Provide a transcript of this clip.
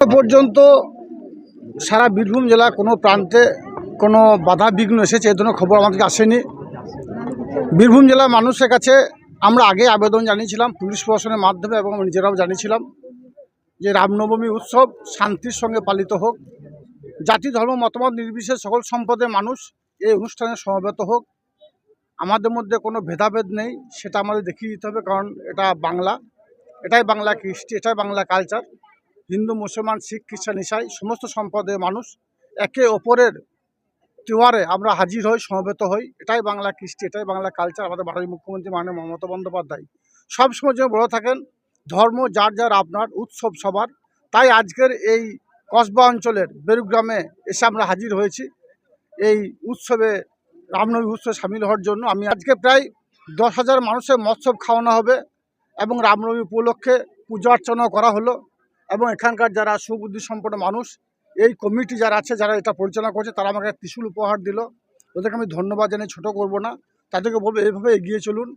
পর্যন্ত সারা বীরভূম জেলা কোনো প্রান্তে কোনো বাধা বিঘ্ন এসেছে এ ধরনের খবর আমাদেরকে আসেনি। বীরভূম জেলার মানুষের কাছে আমরা আগে আবেদন জানিয়েছিলাম পুলিশ প্রশাসনের মাধ্যমে এবং নিজেরাও জানিয়েছিলাম যে রামনবমী উৎসব শান্তির সঙ্গে পালিত হোক, জাতি ধর্ম মতামত নির্বিশেষে সকল সম্প্রদায়ের মানুষ এই অনুষ্ঠানে সমবেত হোক। আমাদের মধ্যে কোনো ভেদাভেদ নেই, সেটা আমাদের দেখিয়ে দিতে হবে, কারণ এটা বাংলা, এটাই বাংলা কৃষ্টি, এটাই বাংলা কালচার। হিন্দু, মুসলমান, শিখ, খ্রিস্টান, ইসাই সমস্ত সম্প্রদায়ের মানুষ একে অপরের তিওয়ারে আমরা হাজির হই, সমবেত হই। এটাই বাংলা কৃষ্টি, এটাই বাংলা কালচার। আমাদের মাননীয় মুখ্যমন্ত্রী মাননীয় মমতা বন্দ্যোপাধ্যায় সবসময় যেন বলে থাকেন ধর্ম যার যার আপনার, উৎসব সবার। তাই আজকের এই কসবা অঞ্চলের বেরুগ্রামে এসে আমরা হাজির হয়েছি এই উৎসবে, রামনবমী উৎসবে সামিল হওয়ার জন্য। আমি আজকে প্রায় 10,000 মানুষের মৎসব খাওয়ানো হবে এবং রামনবমী উপলক্ষে পূজা অর্চনাও করা হলো। এবং এখানকার যারা সুবুদ্ধি সম্পন্ন মানুষ, এই কমিটি যারা আছে, যারা এটা পরিচালনা করছে, তারা আমাকে ত্রিশূল উপহার দিল। ওদেরকে আমি ধন্যবাদ জানিয়ে ছোটো করব না, তাদেরকে বলবো এইভাবে এগিয়ে চলুন।